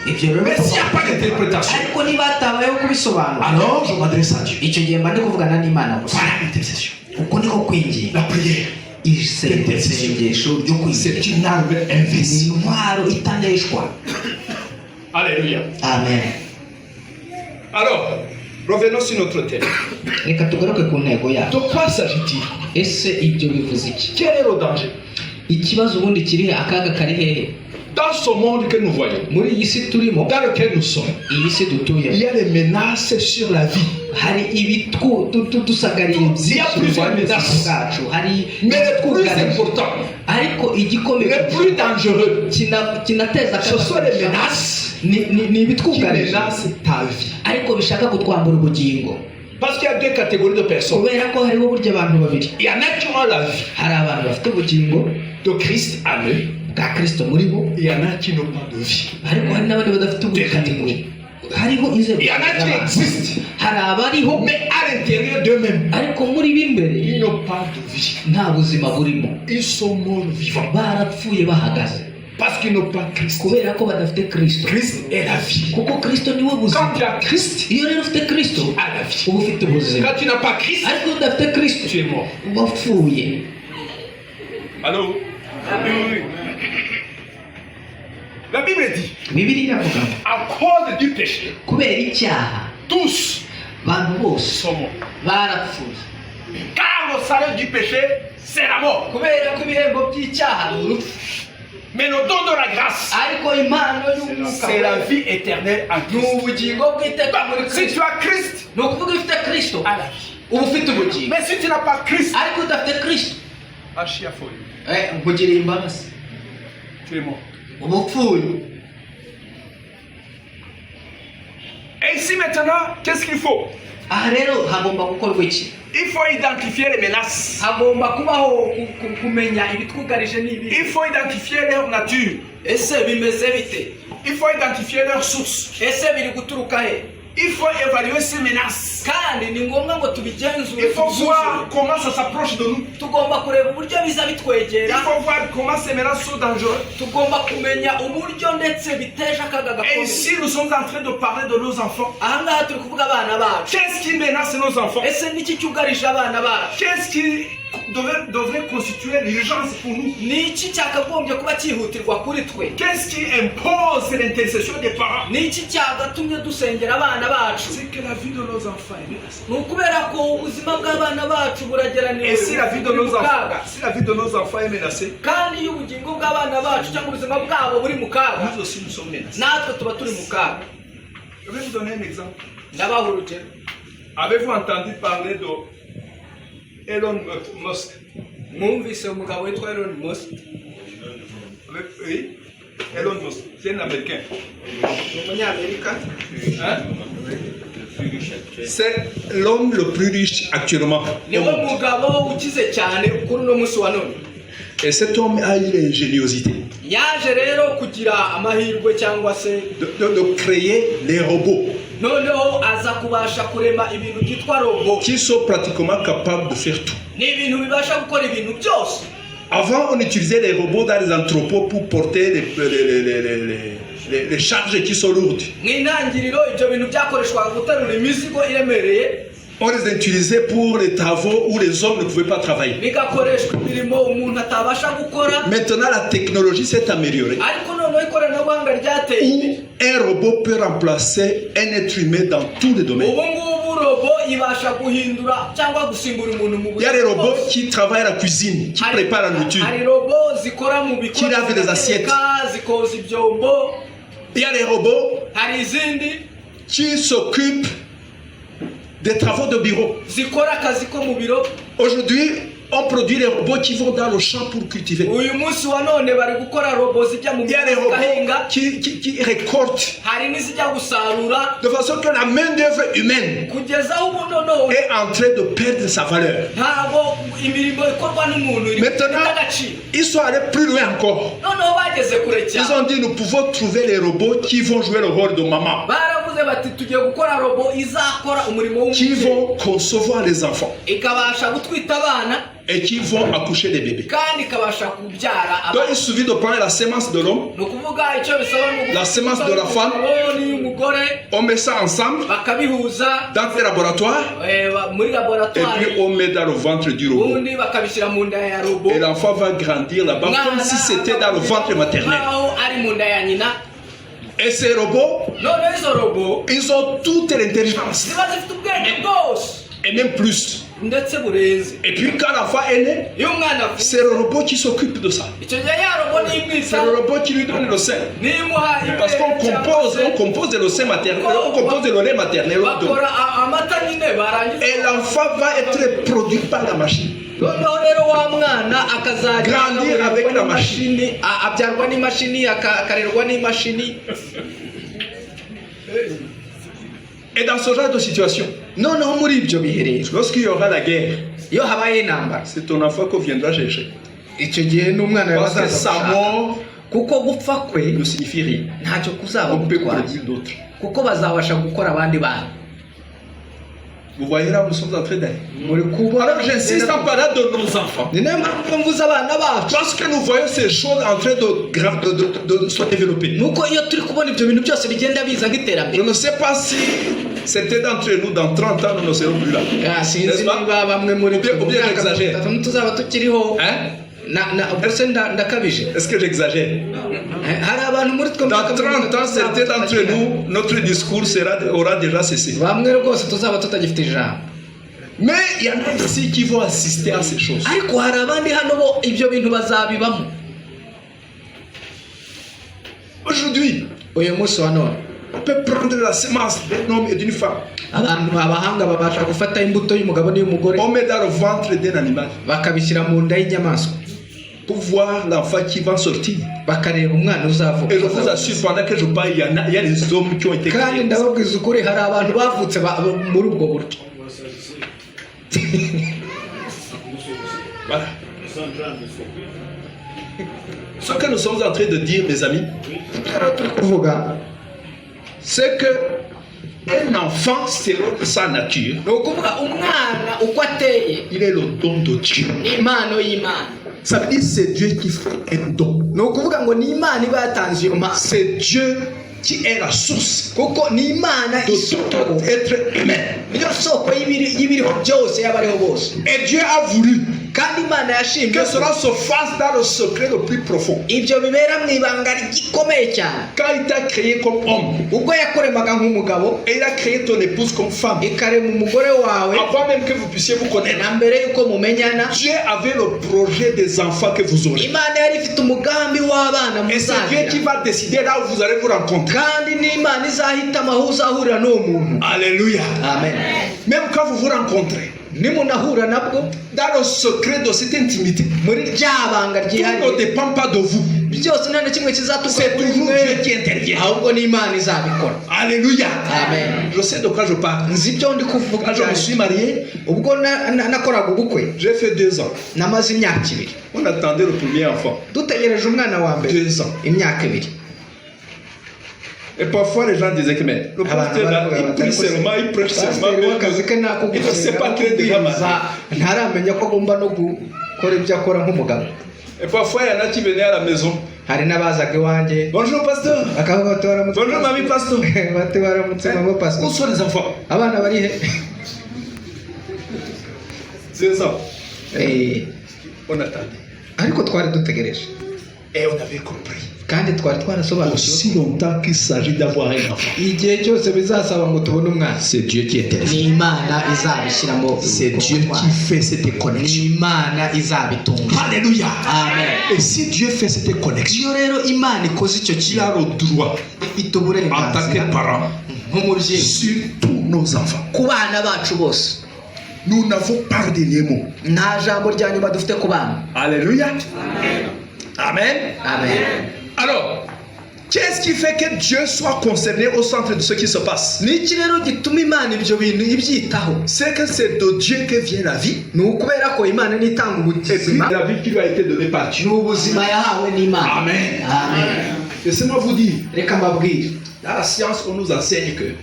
Mais s'il n'y a pas d'interprétation, alors je m'adresse à Dieu. Voilà l'intercession. La prière. C'est une arme invincible. Alléluia. Amen. Alors, revenons sur notre thème. De quoi s'agit-il? Quel est le danger? Dans ce monde que nous voyons, dans lequel nous sommes, il y a des menaces sur la vie. Il y a plusieurs menaces. Mais le plus important, le plus dangereux, ce sont les menaces qui menacent ta vie. Parce qu'il y a deux catégories de personnes. Il y en a qui ont la vie de Christ en eux. Il y en a qui n'ont pas de vie. Deux catégories. Il y en a qui existent, mais à l'intérieur d'eux-mêmes, ils n'ont pas de vie. Ils sont morts vivants. Parce qu'ils n'ont pas Christ. Christ est la vie. Quand tu as Christ, tu as la vie. Quand tu n'as pas Christ, tu es mort. Allô? La Bible dit, à cause du péché, tous sont morts. Car le salaire du péché, c'est la mort. Mais le don de la grâce, c'est la vie éternelle en Christ. Si tu as Christ, tu as la vie. Mais si tu n'as pas Christ, tu es mort. Et ici maintenant, qu'est-ce qu'il faut? Il faut identifier les menaces. Il faut identifier leur nature. Il faut identifier leur source. Il faut évaluer ces menaces. Il faut voir comment ça s'approche de nous. Il faut voir comment ces menaces sont dangereuses. Et ici nous sommes en train de parler de nos enfants. Qu'est-ce qui menace nos enfants? Qu'est-ce qui devrait constituer l'urgence pour nous? Qu'est-ce qui impose l'intercession des parents? C'est que la vie de nos enfants est menacée. Et si la vie de nos enfants est menacée, nous aussi nous sommes menacés. Je vais vous donner un exemple. Avez-vous entendu parler de Elon Musk? Oui, Elon Musk, c'est un Américain. Hein? C'est l'homme le plus riche actuellement. Et cet homme a eu l'ingéniosité de créer les robots qui sont pratiquement capables de faire tout. Avant, on utilisait les robots dans les entrepôts pour porter les charges qui sont lourdes. On les utilisait pour les travaux où les hommes ne pouvaient pas travailler. Maintenant, la technologie s'est améliorée. Où un robot peut remplacer un être humain dans tous les domaines. Il y a des robots qui travaillent à la cuisine, qui préparent la nourriture, qui lavent les assiettes. Il y a des robots qui s'occupent des travaux de bureau. Aujourd'hui, on produit les robots qui vont dans le champ pour cultiver. Il y a des robots qui récoltent de façon que la main d'œuvre humaine est en train de perdre sa valeur. Maintenant, ils sont allés plus loin encore. Ils ont dit nous pouvons trouver les robots qui vont jouer le rôle de maman, qui vont concevoir les enfants. et qui vont accoucher des bébés. Donc il suffit de prendre la sémence de l'homme, la sémence de la femme, on met ça ensemble dans les laboratoires et puis on met dans le ventre du robot. Et l'enfant va grandir là-bas comme si c'était dans le ventre maternel. Et ces robots, ils ont toute l'intelligence. Et même plus. Et puis quand l'enfant est né, c'est le robot qui s'occupe de ça. C'est le robot qui lui donne le sein. Parce qu'on compose le sein maternel, on compose le lait maternel. Et l'enfant va être produit par la machine. Grandir avec la machine. Et dans ce genre de situation, lorsqu'il y aura la guerre, c'est ton enfant qu'on viendra chercher. Parce que sa mort ne signifie rien. On peut produire d'autres. Vous voyez là où nous sommes en train d'aller. Alors j'insiste en parlant de nos enfants. Parce que nous voyons ces choses en train de se développer. Je ne sais pas si c'était d'entre nous dans 30 ans, nous ne serons plus là. N'est-ce pas? Ou bien j'exagère. Est-ce que j'exagère? Dans 30 ans, certains d'entre nous, notre discours aura déjà cessé. Mais il y en a ici qui vont assister à ces choses. Aujourd'hui, on peut prendre la semence d'un homme et d'une femme. On met dans le ventre d'un animal pour voir l'enfant qui va sortir. Et je vous assure, pendant que je parle, il y a des hommes qui ont été créés. Voilà. Ce que nous sommes en train de dire, mes amis, c'est que un enfant, selon sa nature, il est le don de Dieu. Ça veut dire que c'est Dieu qui fait un don. C'est Dieu qui est la source de tout être humain. Et Dieu a voulu que cela se fasse dans le secret le plus profond. Quand il t'a créé comme homme, et il a créé ton épouse comme femme, avant même que vous puissiez vous connaître, Dieu avait le projet des enfants que vous aurez. Et c'est Dieu qui va décider là où vous allez vous rencontrer. Alléluia. Amen. Même quand vous vous rencontrez, dans le secret de cette intimité, tout ne dépend pas de vous. C'est toujours Dieu qui intervient. Alléluia. Amen. Je sais de quoi je parle. Quand je me suis marié, j'ai fait 2 ans. On attendait le premier enfant. 2 ans. Et parfois les gens disaient que mais le pasteur là, il prie seulement, il prêche seulement, il ne sait pas créer des gamins. Et parfois il y en a qui venaient à la maison. Bonjour pasteur. Bonjour mamie pasteur. Où sont les enfants? 2 ans. On attendait. Et on avait compris. Aussi longtemps qu'il s'agit d'avoir un enfant, c'est Dieu qui intervient. C'est Dieu qui fait cette connexion. Alléluia. Amen. Et si Dieu fait cette connexion, il a le droit en tant que parent sur tous nos enfants. Nous n'avons pas de dernier mot. Alléluia. Amen. Amen. Alors, qu'est-ce qui fait que Dieu soit concerné au centre de ce qui se passe? C'est que c'est de Dieu que vient la vie. Et puis la vie qui lui a été donnée par Dieu. Amen. Amen. Laissez-moi vous dire, dans la science, on nous enseigne que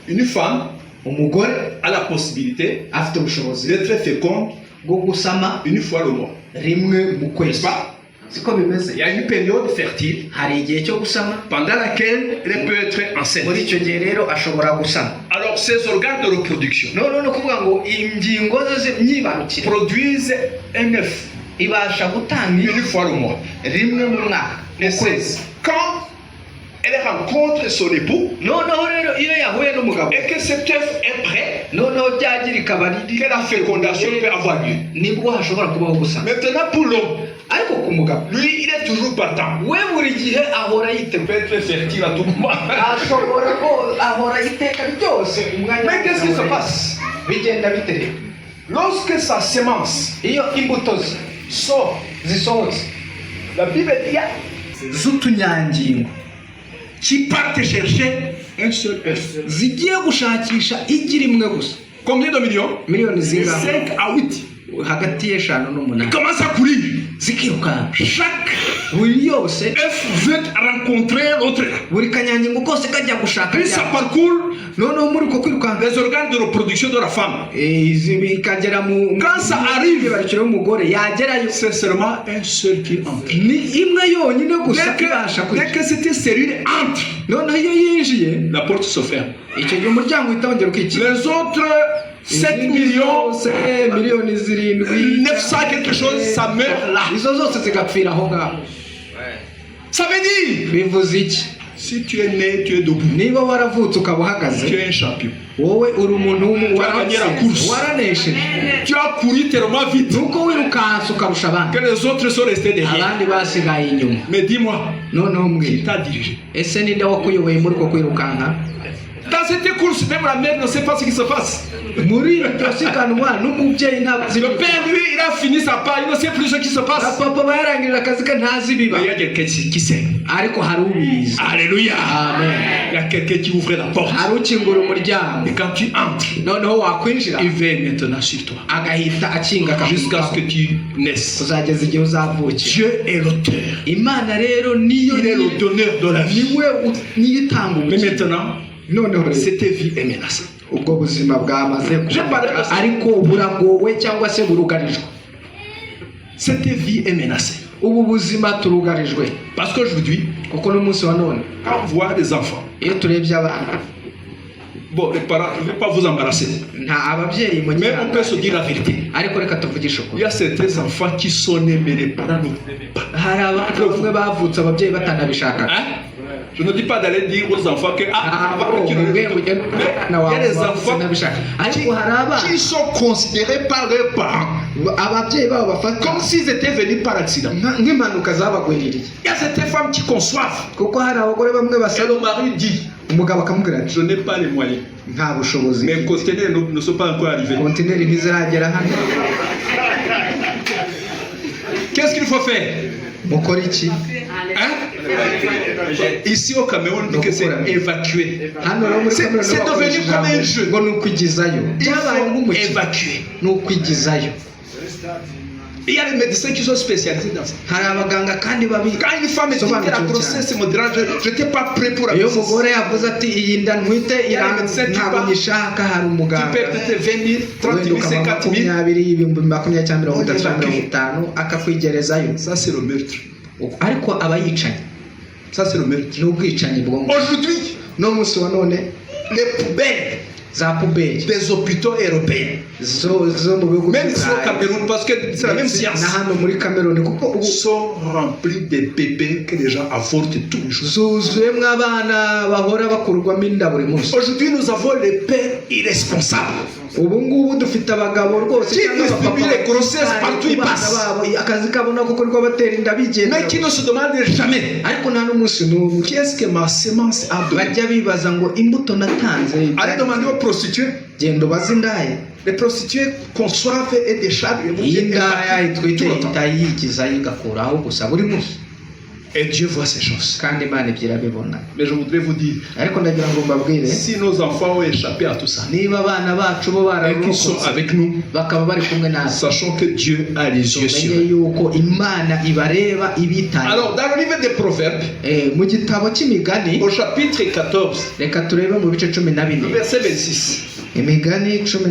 une femme umugore a la possibilité afite ubushobozi d'être fécond bwo gusama une fois le mois. rimwe mu kwezi. Siko bimeze. Il y a une période fertile Hari igihe cyo gusama pendant laquelle elle peut être enceinte. muri icyo gihe rero ashobora gusama. Alors ces organes de reproduction no kuvuga ngo ingingo ze z'imyibarukiro produisent un œuf ibasha gutanga une fois le mois. rimwe mu mwaka. Et c'est quand elle rencontre son époux noneho rero iyo yahuye n'umugabo et que cet œuf est prêt, noneho byagira ikabari que la fécondation peut avoir lieu. nibwo hashobora kubaho gusama. Maintenant pour l'homme, ariko ku mugabo lui il est toujours partant. we buri gihe ahora yiteguye. Peut être fertile à tout moment. ashobora ko ahora iteka ryose umwanya. Mais qu'est-ce qui se passe bigenda bite? lorsque sa semence iyo imbuto ze sort? zisohotse La Bible dit z'utunyangingo qui partent chercher un seul œuf. zigiye gushakisha igi rimwe gusa. Combien de millions? miliyoni zingahe? 5 à 8. hagati y'eshanu Il n'umunani commence à courir. zikirukanka. Chaque buri yose œuf veut rencontrer l'autre. buri kanyangingo kose kajya gushaka Puis ça ryako. parcourt noneho muri uko kwirukanka les organes de reproduction de la femme. izi bikagera mu Quand ça arrive, barukiro y'umugore yagerayo c'est seulement un seul qui entre. ni imwe yonyine gusa Dès ibasha que, dès kwinjira. que cette cellule entre, noneho iyo yinjiye la porte se ferme. icyo gihe umuryango uhita wongera ukikira. Les autres 7 millions miliyoni zirindwi 900 quelque chose, ça meurt là. izo zose zigapfira aho ngaho. Ça veut dire, bivuze iki? si tu es né, tu es debout. niba waravutse ukaba Tu uhagaze es un champion. wowe uri umuntu gagné la course. waranesheje. Tu as couru tellement vite nuko wirukanse ukarusha abandi que les autres sont restés derrière. abandi basigaye inyuma. Mais dis-moi, noneho qui mbwira t'a dirigé? ese ninde wakuyoboye muri uko kwirukanka? Dans cette course, même la mère ne sait pas ce qui se passe. muri iryo siganwa n'umubyeyi ntazi. Le père, lui, il a fini sa part, il ne sait plus ce qui se passe. papa aba yarangirira akazi ke ntazi biba. Mais il y a quelqu'un qui sait. ariko hari ubizi. Alléluia. amen. Il y a quelqu'un qui ouvre la porte. hari ukingura umuryango. Et quand tu entres, noneho wakwinjira il veille maintenant sur toi. agahita akinga Jusqu'à ce que tu naisses. uzageza igihe uzavukira. Dieu est l'auteur. imana rero niyo Il est le donneur de la vie. niyo itanga Mais ubuzima. maintenant, noneho rero cette vie est menacée. ubwo buzima bwamaze Je parle de ça. ariko buragowe cyangwa se burugarijwe. Cette vie est menacée. ubu buzima turugarijwe Parce qu'aujourd'hui, kuko n'umunsi wa none quand on voit des enfants, iyo turebye abana bon, les parents, je ne vais pas vous embarrasser, nta ababyeyi mu mais on peut se dire la vérité. ariko reka tuvugishe Il ukuri. y a certains enfants qui sont nés, mais les parents ne voulaient pas. hari abana bamwe bavutse ababyeyi batanabishaka. Hein? Je ne dis pas d'aller dire aux enfants que il y a des enfants qui sont considérés par leurs parents comme s'ils étaient venus par accident. Il y a certaines femmes qui conçoivent. Et le mari dit, je n'ai pas les moyens. Mes conteneurs ne sont pas encore arrivés. Qu'est-ce qu'il faut faire? Hein? Ici au Cameroun, on dit que c'est évacué. C'est devenu comme un jeu. Il faut évacuer. Il y a des médecins qui sont spécialisés dans ça. Quand une femme dit que la grossesse me dérange, je n'étais pas prêt pour la grossesse. Tu perds peut-être 20 000, 30 000, 50 000. Ça c'est le meurtre. Ça c'est le meurtre. Aujourd'hui, les poubelles des hôpitaux européens, même ici au Cameroun, parce que c'est la même science, sont remplis de bébés que les gens avortent tous les jours. Aujourd'hui, nous avons les pères irresponsables qui multiplient les grossesses partout où ils passent, mais qui ne se demandent jamais qu'est-ce que ma semence a donné. Allez demander aux prostituées. Les prostituées conçoivent et déchargent et Dieu voit ces choses. Mais je voudrais vous dire, si nos enfants ont échappé à tout ça et qu'ils sont avec nous, sachons que Dieu a les yeux sur eux. Alors dans le livre des Proverbes, au chapitre 14, verset 26, Imigani 10